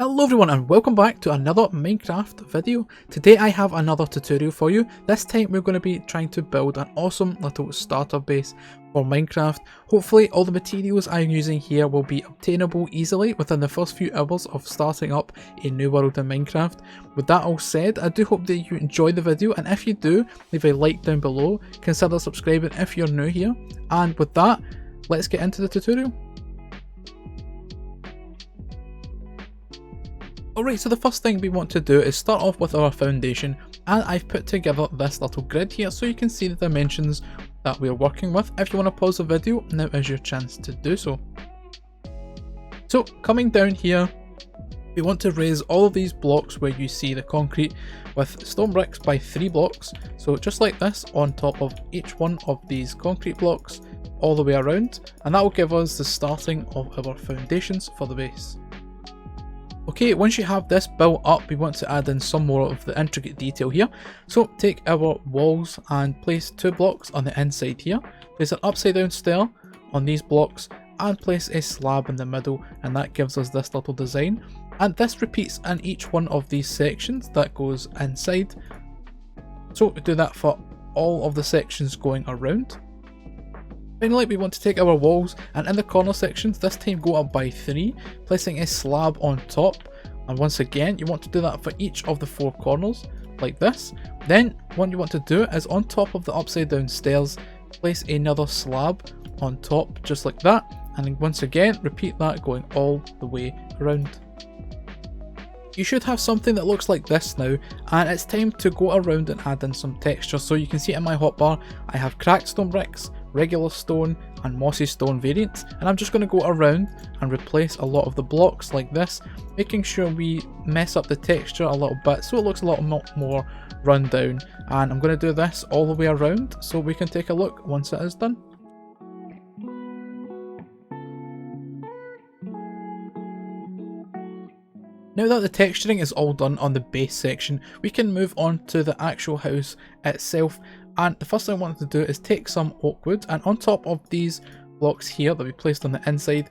Hello everyone and welcome back to another Minecraft video. Today I have another tutorial for you. This time we're going to be trying to build an awesome little starter base for Minecraft. Hopefully all the materials I'm using here will be obtainable easily within the first few hours of starting up a new world in Minecraft. With that all said, I do hope that you enjoy the video, and if you do, leave a like down below, consider subscribing if you're new here, and with that, let's get into the tutorial. Alright, so the first thing we want to do is start off with our foundation, and I've put together this little grid here so you can see the dimensions that we're working with. If you want to pause the video, now is your chance to do so. So coming down here, we want to raise all of these blocks where you see the concrete with stone bricks by 3 blocks, so just like this on top of each one of these concrete blocks all the way around, and that will give us the starting of our foundations for the base. Okay, once you have this built up, we want to add in some more of the intricate detail here. So take our walls and place 2 blocks on the inside here, place an upside down stair on these blocks and place a slab in the middle, and that gives us this little design. And this repeats in each one of these sections that goes inside. So we do that for all of the sections going around. Finally, we want to take our walls and in the corner sections this time go up by 3, placing a slab on top, and once again you want to do that for each of the 4 corners like this. Then what you want to do is on top of the upside down stairs place another slab on top just like that, and then once again repeat that going all the way around. You should have something that looks like this now, and it's time to go around and add in some texture. So you can see in my hotbar I have cracked stone bricks, regular stone and mossy stone variants, and I'm just going to go around and replace a lot of the blocks like this, making sure we mess up the texture a little bit so it looks a lot more run down. And I'm going to do this all the way around so we can take a look once it is done. Now that the texturing is all done on the base section, we can move on to the actual house itself. And the first thing I want to do is take some oak wood, and on top of these blocks here that we placed on the inside,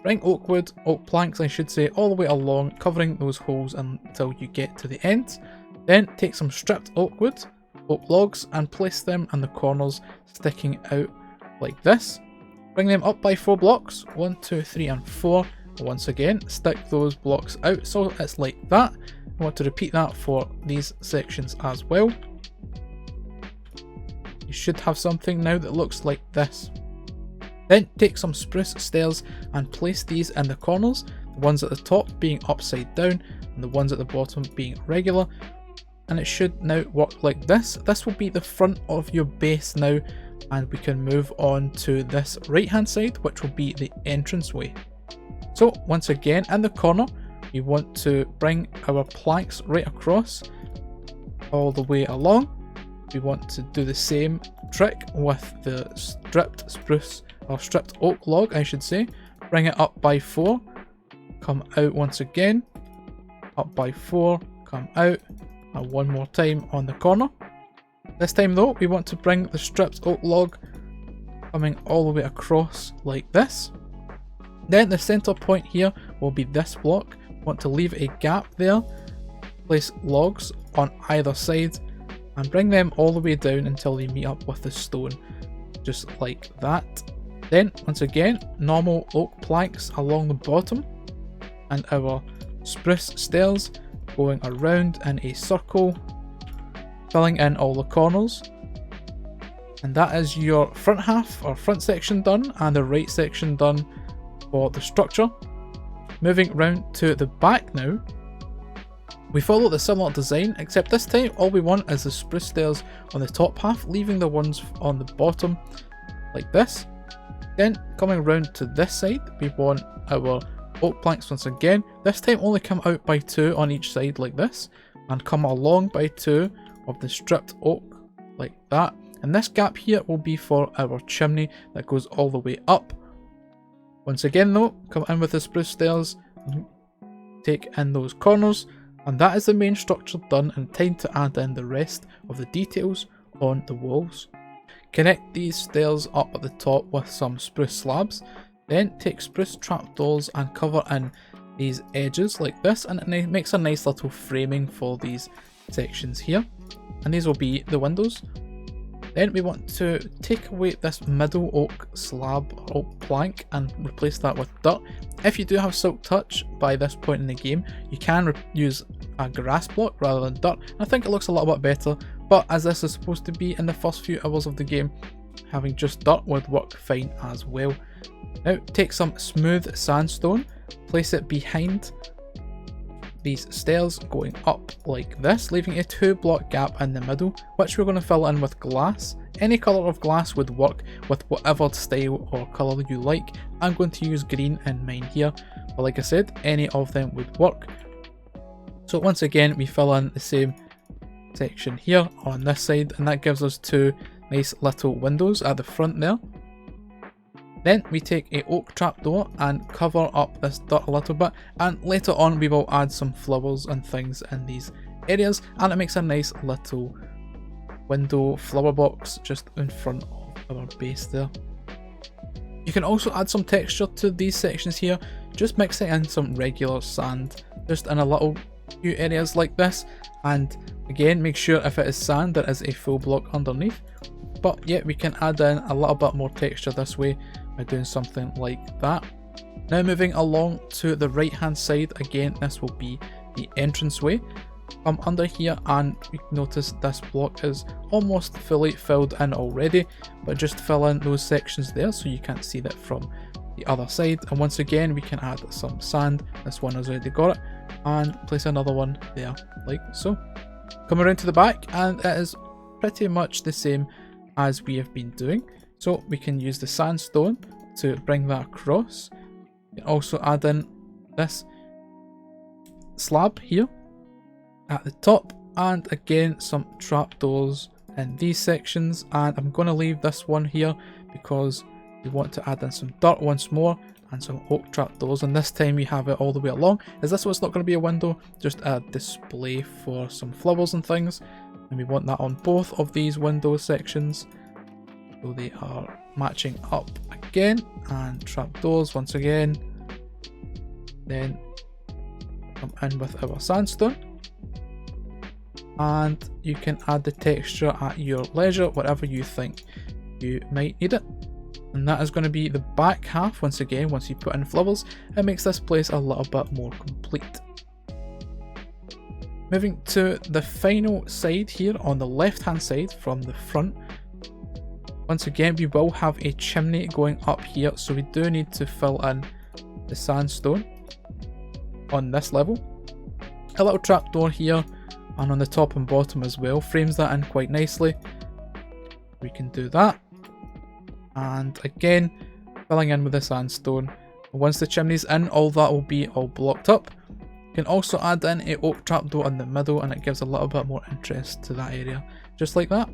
bring oak planks I should say, all the way along, covering those holes until you get to the end. Then take some stripped oak logs, and place them in the corners sticking out like this. Bring them up by 4 blocks, 1, 2, 3 and 4. Once again, stick those blocks out so it's like that. I want to repeat that for these sections as well. You should have something now that looks like this. Then take some spruce stairs and place these in the corners, the ones at the top being upside down and the ones at the bottom being regular. And it should now work like this. This will be the front of your base now, and we can move on to this right hand side, which will be the entranceway. So once again, in the corner, we want to bring our planks right across all the way along. We want to do the same trick with the stripped oak log I should say. Bring it up by 4, come out once again, up by 4, come out, and one more time on the corner. This time though, we want to bring the stripped oak log coming all the way across like this. Then the center point here will be this block. Want to leave a gap there, place logs on either side and bring them all the way down until they meet up with the stone, just like that. Then once again, normal oak planks along the bottom and our spruce stairs going around in a circle, filling in all the corners. And that is your front half or front section done, and the right section done for the structure. Moving round to the back now, we follow the similar design, except this time all we want is the spruce stairs on the top half, leaving the ones on the bottom like this. Then coming round to this side, we want our oak planks once again, this time only come out by 2 on each side like this, and come along by 2 of the stripped oak like that. And this gap here will be for our chimney that goes all the way up. Once again though, come in with the spruce stairs, take in those corners, and that is the main structure done, and time to add in the rest of the details on the walls. Connect these stairs up at the top with some spruce slabs, then take spruce trapdoors and cover in these edges like this, and it makes a nice little framing for these sections here, and these will be the windows. Then we want to take away this middle oak slab or oak plank and replace that with dirt. If you do have silk touch by this point in the game, you can use a grass block rather than dirt. I think it looks a little bit better, but as this is supposed to be in the first few hours of the game, having just dirt would work fine as well. Now take some smooth sandstone, place it behind these stairs going up like this, leaving a 2-block gap in the middle, which we're going to fill in with glass. Any colour of glass would work with whatever style or colour you like. I'm going to use green in mine here, but like I said, any of them would work. So once again, we fill in the same section here on this side, and that gives us 2 nice little windows at the front there. Then we take a oak trapdoor and cover up this dirt a little bit, and later on we will add some flowers and things in these areas, and it makes a nice little window flower box just in front of our base there. You can also add some texture to these sections here, just mixing in some regular sand just in a little few areas like this, and again make sure if it is sand there is a full block underneath. But yeah, we can add in a little bit more texture this way by doing something like that. Now moving along to the right hand side, again this will be the entranceway. Come under here and you can notice this block is almost fully filled in already, but just fill in those sections there so you can't see that from the other side. And once again we can add some sand, this one has already got it, and place another one there like so. Come around to the back and it is pretty much the same as we have been doing. So we can use the sandstone to bring that across. We can also add in this slab here at the top, and again some trapdoors in these sections, and I'm going to leave this one here because we want to add in some dirt once more and some oak trapdoors, and this time we have it all the way along, as this one's not going to be a window, just a display for some flowers and things, and we want that on both of these window sections. So they are matching up again, and trapdoors once again. Then come in with our sandstone, and you can add the texture at your leisure, whatever you think you might need it. And that is going to be the back half. Once again, once you put in flowers, it makes this place a little bit more complete. Moving to the final side here on the left hand side from the front. Once again, we will have a chimney going up here, so we do need to fill in the sandstone on this level. A little trapdoor here, and on the top and bottom as well, frames that in quite nicely. We can do that. And again, filling in with the sandstone. Once the chimney's in, all that will be all blocked up. You can also add in a oak trapdoor in the middle, and it gives a little bit more interest to that area, just like that.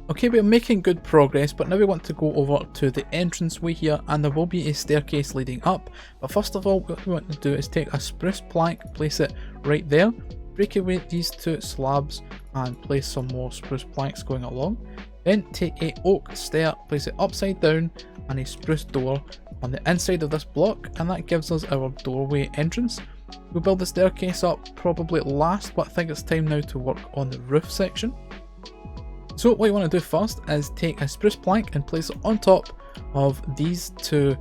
Okay, we're making good progress, but now we want to go over to the entranceway here, and there will be a staircase leading up. But first of all, what we want to do is take a spruce plank, place it right there, break away these 2 slabs and place some more spruce planks going along. Then take a oak stair, place it upside down, and a spruce door on the inside of this block, and that gives us our doorway entrance. We'll build the staircase up probably last, but I think it's time now to work on the roof section. So what you want to do first is take a spruce plank and place it on top of these 2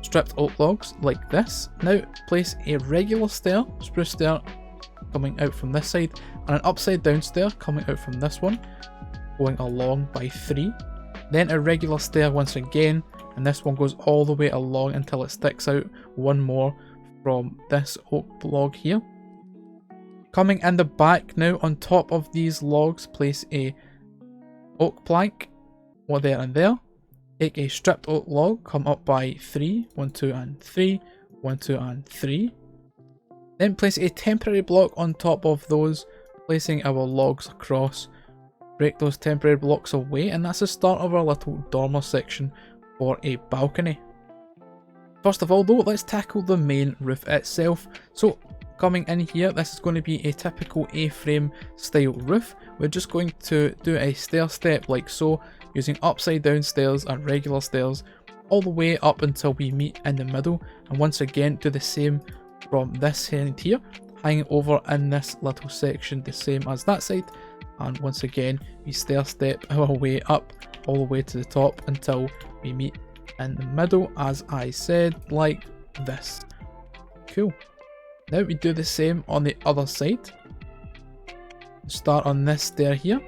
stripped oak logs like this. Now place a regular stair, spruce stair, coming out from this side, and an upside down stair coming out from this one, going along by 3. Then a regular stair once again, and this one goes all the way along until it sticks out one more from this oak log here. Coming in the back now, on top of these logs, place a oak plank, one there and there. Take a stripped oak log, come up by 3, 1, 2 and 3, 1, 2 and 3. Then place a temporary block on top of those, placing our logs across. Break those temporary blocks away, and that's the start of our little dormer section for a balcony. First of all though, let's tackle the main roof itself. So coming in here, this is going to be a typical A-frame style roof. We're just going to do a stair step like so, using upside down stairs and regular stairs all the way up until we meet in the middle, and once again do the same from this end here, hanging over in this little section the same as that side, and once again we stair step our way up all the way to the top until we meet in the middle, as I said, like this. Cool. Now we do the same on the other side. Start on this stair here,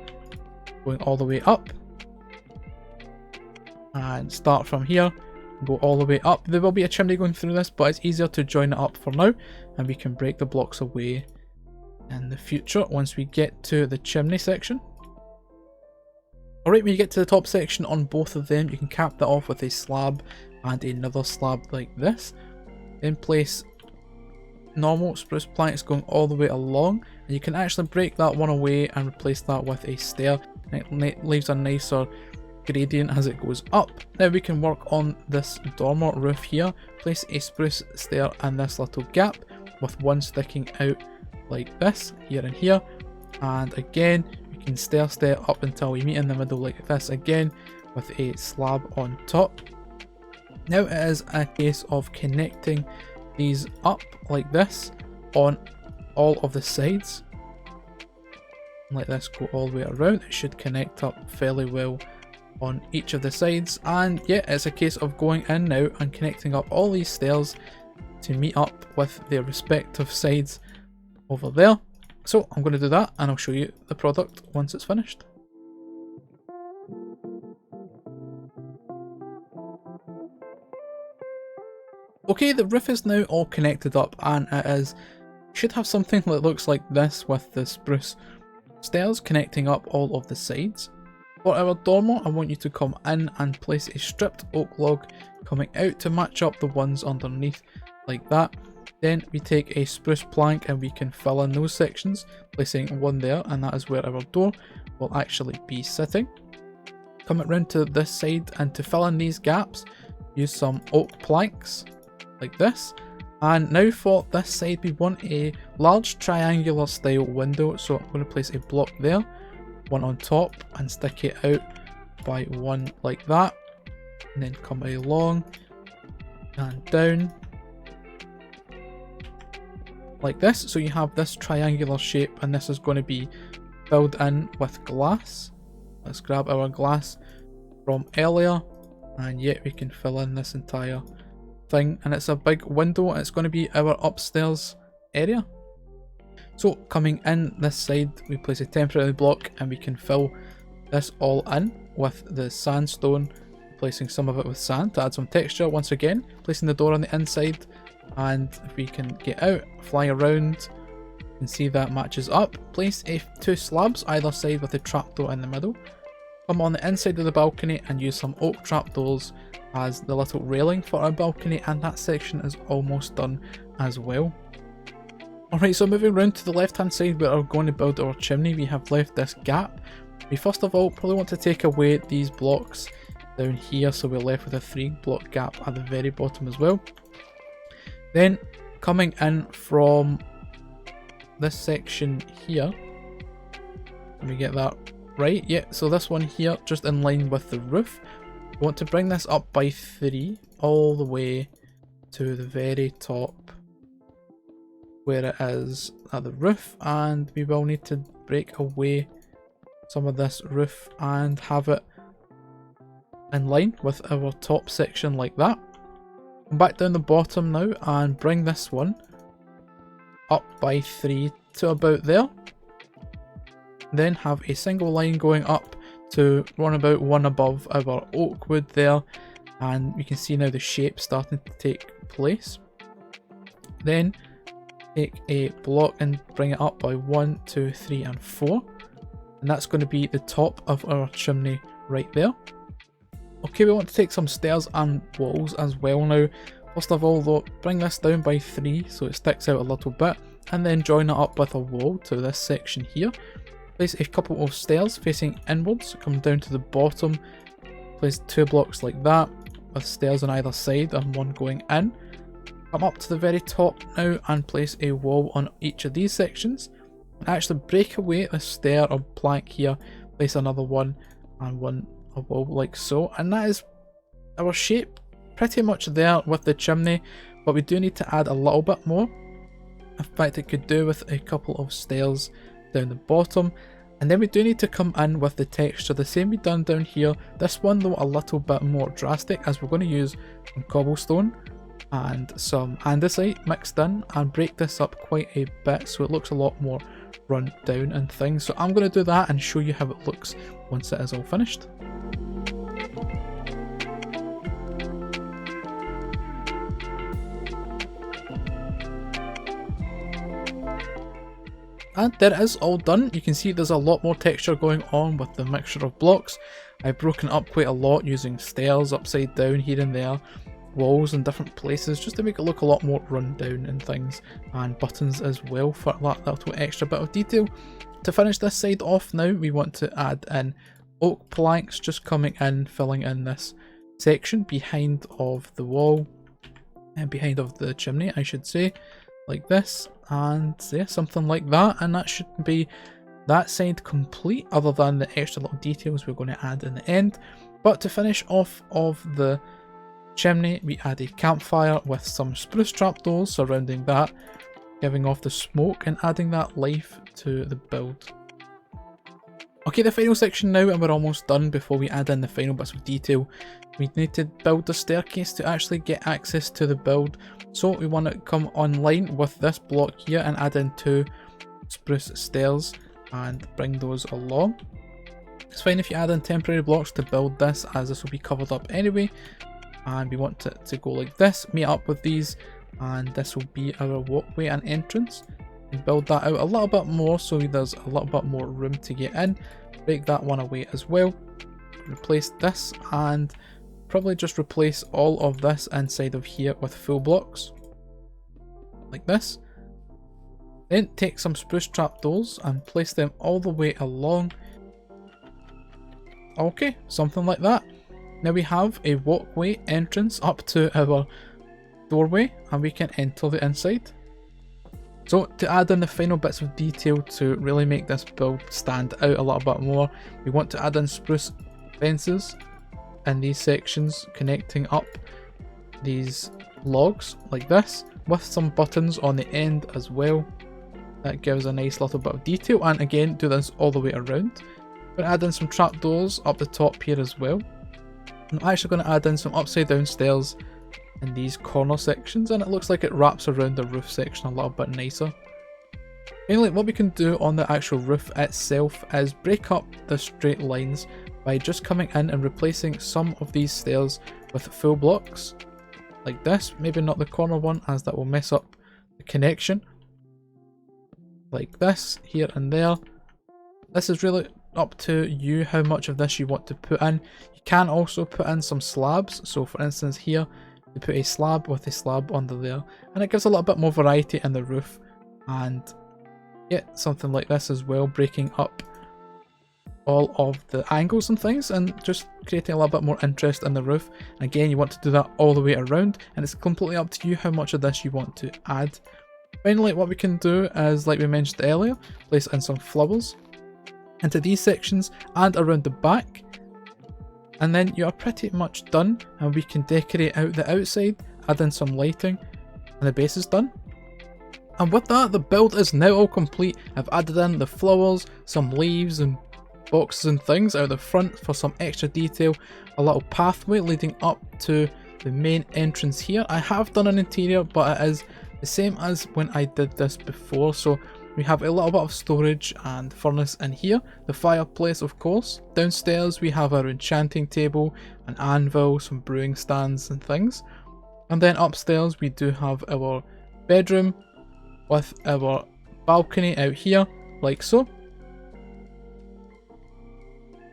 going all the way up, and start from here, go all the way up. There will be a chimney going through this, but it's easier to join it up for now, and we can break the blocks away in the future once we get to the chimney section. Alright, when you get to the top section on both of them, you can cap that off with a slab and another slab like this. Then place normal spruce planks going all the way along, and you can actually break that one away and replace that with a stair, and it leaves a nicer gradient as it goes up. Now we can work on this dormer roof here, place a spruce stair in this little gap with one sticking out like this here and here, and again we can stair step up until we meet in the middle like this again with a slab on top. Now it is a case of connecting these up like this on all of the sides, like this, go all the way around. It should connect up fairly well on each of the sides, and yeah, it's a case of going in now and connecting up all these stairs to meet up with their respective sides over there. So I'm going to do that and I'll show you the product once it's finished. Okay, the roof is now all connected up, and it should have something that looks like this with the spruce stairs connecting up all of the sides. For our dormer, I want you to come in and place a stripped oak log coming out to match up the ones underneath like that. Then we take a spruce plank and we can fill in those sections, placing one there, and that is where our door will actually be sitting. Come around to this side, and to fill in these gaps, use some oak planks like this. And now for this side, we want a large triangular style window, so I'm going to place a block there, one on top, and stick it out by one like that, and then come along and down like this, so you have this triangular shape, and this is going to be filled in with glass. Let's grab our glass from earlier, and yet we can fill in this entire thing, and it's a big window, and it's going to be our upstairs area. So coming in this side, we place a temporary block, and we can fill this all in with the sandstone, placing some of it with sand to add some texture. Once again, placing the door on the inside, and if we can get out, fly around, you can see that matches up. Place two slabs either side with a trapdoor in the middle. Come on the inside of the balcony and use some oak trapdoors as the little railing for our balcony, and that section is almost done as well. Alright, so moving around to the left hand side where we're going to build our chimney, we have left this gap. We first of all probably want to take away these blocks down here, so we're left with a 3-block gap at the very bottom as well. Then coming in from this section here, let me get that right, yeah, so this one here just in line with the roof, we want to bring this up by 3 all the way to the very top where it is at the roof, and we will need to break away some of this roof and have it in line with our top section like that. Come back down the bottom now and bring this one up by 3 to about there. Then have a single line going up to run about one above our oak wood there, and you can see now the shape starting to take place. Then take a block and bring it up by 1, 2, 3 and 4, and that's going to be the top of our chimney right there. Okay, we want to take some stairs and walls as well now. First of all though, bring this down by 3 so it sticks out a little bit, and then join it up with a wall to this section here. Place a couple of stairs facing inwards, come down to the bottom, place 2 blocks like that with stairs on either side and one going in. Come up to the very top now and place a wall on each of these sections. And actually break away the stair or plank here, place another one and one a wall like so, and that is our shape pretty much there with the chimney, but we do need to add a little bit more. In fact, it could do with a couple of stairs down the bottom. And then we do need to come in with the texture, the same we done down here. This one though a little bit more drastic, as we're going to use some cobblestone and some andesite mixed in and break this up quite a bit so it looks a lot more run down and things. So I'm going to do that and show you how it looks once it is all finished. And there it is, all done. You can see there's a lot more texture going on with the mixture of blocks. I've broken up quite a lot using stairs upside down here and there, walls in different places, just to make it look a lot more run down and things, and buttons as well for that little extra bit of detail. To finish this side off now, we want to add in oak planks just coming in, filling in this section behind of the wall, and behind of the chimney I should say, like this. And yeah, something like that, and that should be that side complete, other than the extra little details we're going to add in the end. But to finish off of the chimney, we add a campfire with some spruce trapdoors surrounding that, giving off the smoke and adding that life to the build. Okay, the final section now, and we're almost done. Before we add in the final bits of detail, we need to build the staircase to actually get access to the build. So we want to come online with this block here and add in 2 spruce stairs and bring those along. It's fine if you add in temporary blocks to build this, as this will be covered up anyway. And we want it to go like this, meet up with these, and this will be our walkway and entrance. And build that out a little bit more so there's a little bit more room to get in. Break that one away as well. Replace this, and probably just replace all of this inside of here with full blocks like this. Then take some spruce trapdoors and place them all the way along. Okay, something like that. Now we have a walkway entrance up to our doorway, and we can enter the inside. So to add in the final bits of detail to really make this build stand out a little bit more, we want to add in spruce fences in these sections connecting up these logs like this, with some buttons on the end as well. That gives a nice little bit of detail, and again do this all the way around. We're add in some trapdoors up the top here as well. I'm actually going to add in some upside down stairs in these corner sections, and it looks like it wraps around the roof section a little bit nicer. Finally, what we can do on the actual roof itself is break up the straight lines by just coming in and replacing some of these stairs with full blocks like this. Maybe not the corner one, as that will mess up the connection, like this here and there. This is really up to you how much of this you want to put in. You can also put in some slabs, so for instance here you put a slab with a slab under there, and it gives a little bit more variety in the roof. And yeah, something like this as well, breaking up all of the angles and things and just creating a little bit more interest in the roof. And again, you want to do that all the way around, and it's completely up to you how much of this you want to add. Finally, what we can do is, like we mentioned earlier, place in some flowers into these sections and around the back, and then you are pretty much done, and we can decorate out the outside, add in some lighting, and the base is done. And with that, the build is now all complete. I've added in the flowers, some leaves and boxes and things out the front for some extra detail, a little pathway leading up to the main entrance here. I have done an interior, but it is the same as when I did this before, so we have a little bit of storage and furnace in here, the fireplace of course. Downstairs we have our enchanting table, an anvil, some brewing stands and things. And then upstairs we do have our bedroom with our balcony out here, like so.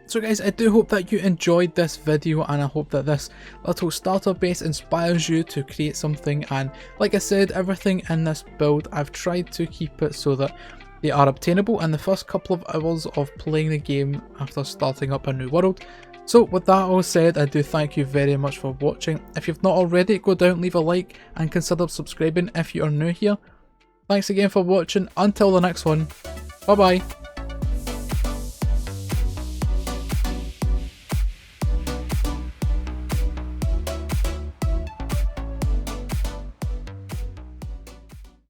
So guys, I do hope that you enjoyed this video, and I hope that this little starter base inspires you to create something. And like I said, everything in this build, I've tried to keep it so that they are obtainable in the first couple of hours of playing the game after starting up a new world. So with that all said, I do thank you very much for watching. If you've not already, go down, leave a like, and consider subscribing if you are new here. Thanks again for watching. Until the next one, bye bye.